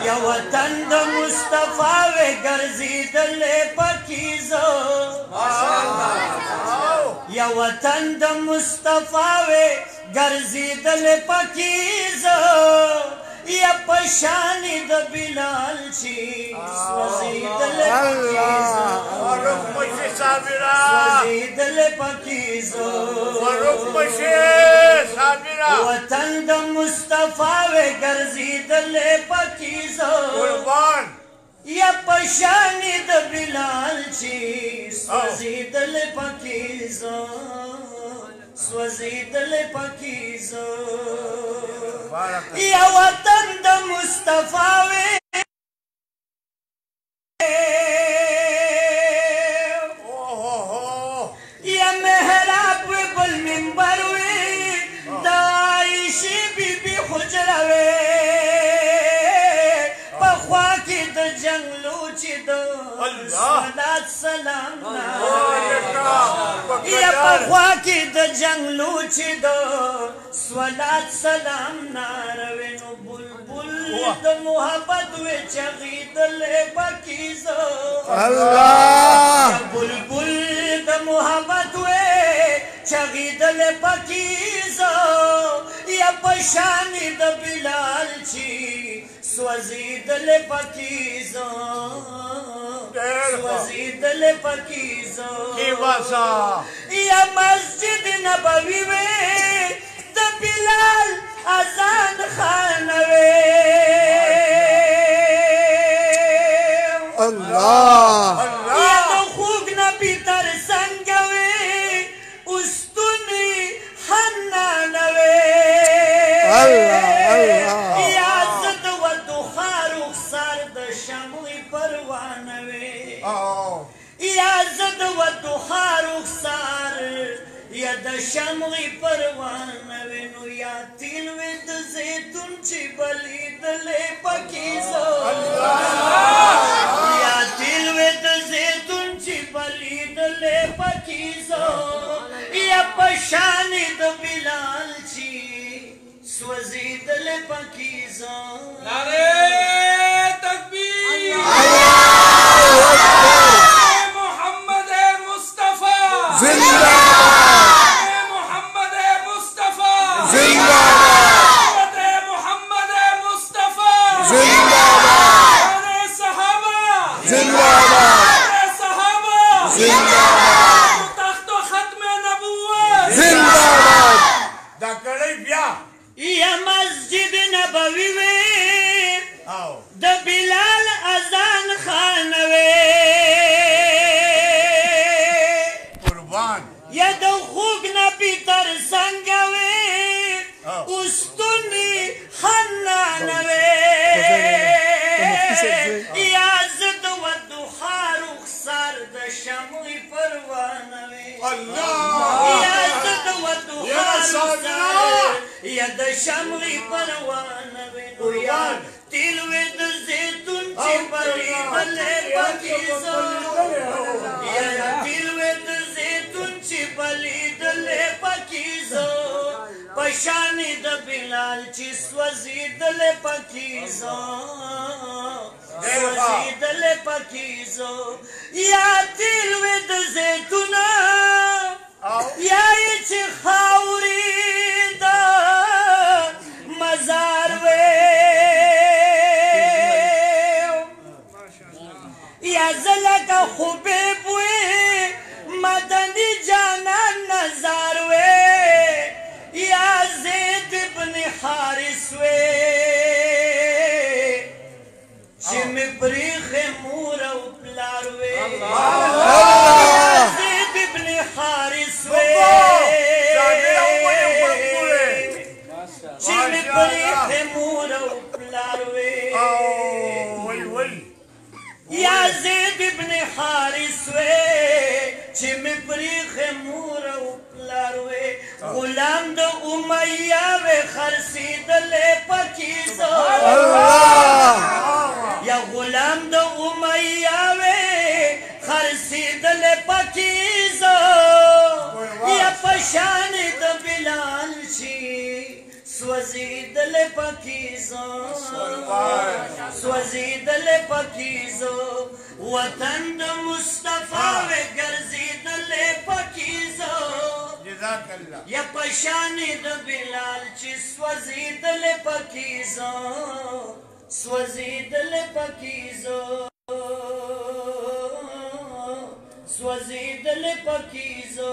یا وطن د مصطفی وې ګرځېدلې پکیزه یا وطن د مصطفی وې ګرځېدلې پکیزه یا پشانی د بلال چی سوزیدلې پکیزه ورک مشي صابرا سوزیدلې پکیزه ورک مشي صابرا وطن د مصطفی وې ګرځېدلې پکیزه قربان یا پشانی د بلال چی سوزیدلې پکیزه سوزیدلې پکیزه یا وطن د مصطفی وې یا محراب بل منبر وې د عائشې بیبي حجره وې پخوا کې د جنګلو چې د صلات سلام یا پخوا کې د جنګلو چې د صلات سلام ناروي نو بلبل د محبت وې چغېدلې پکیزه الله بلبل د محبت وې چغېدلې پکیزه یا پشانی د بلال چی سوزیدلې پکیزه سوزیدلې پکیزه کی واسا یا مسجد نبوي وې د بلال اذان خانه وې الله یا د خوږ نبي تر څنګ وې استونی حنانه وې یا زه د ودوخا رخسار د شمعې پروانه وې یا زه د ودوخا رخسار یا د شمعې پروانه وې نو یا تیل وې د زیتون چې بلیدلې پکیزه یا تیل وې د زیتون چې بلیدلې پکیزه یا پشانی د بلال چې سوزیدلې پکیزه نعره تکبیر محمد مصطفی زندہ محمد مصطفی زندہ محمد مصطفی زندہ صحابہ زندہ صحابہ زندہ تخت و ختم نبوت زندہ دا کړی بیا یا مسجد نبوي وې د بلال اذان خانه وې قربان یا د خوږ نبي تر څنګ وې استونی حنانه وې یا زه د ودوخا رخسار د شمعې پروانه وې یا زه د ودوخا رخسار یا د شمعې پروانه وې نو یا تیل وې د زیتون چې بلیدلې پکیزه یا تیل وې د زیتون چې بلیدلې پکیزه پشانی د بلال چې سوزیدلې پکیزه سوزیدلې پکیزه یا تیل وې د زیتون یا یې چې خاورې د مزار وې یا زه لکه حبیب وې مدني جانان نظر وې یا زید ابن حارث وې چې مې پرېښې مور او پلار وې زید ابن حارث وې چې مې پرېښې مور او پلار وې یا زید ابن حارث وې چې مې پرېښې مور او پلار وې غلام د امیه وې خرڅېدلې پکیزه یا غلام د امیه وې خرڅېدلې پکیزه یا پشانی د بلال چې سوزیدل پکیزو سوزیدل پکیزو وطن د مصطفی و ګرځیدل پکیزو جزاک الله یا پشان د بلال چې سوزیدل پکیزو سوزیدل پکیزو سوزیدل پکیزو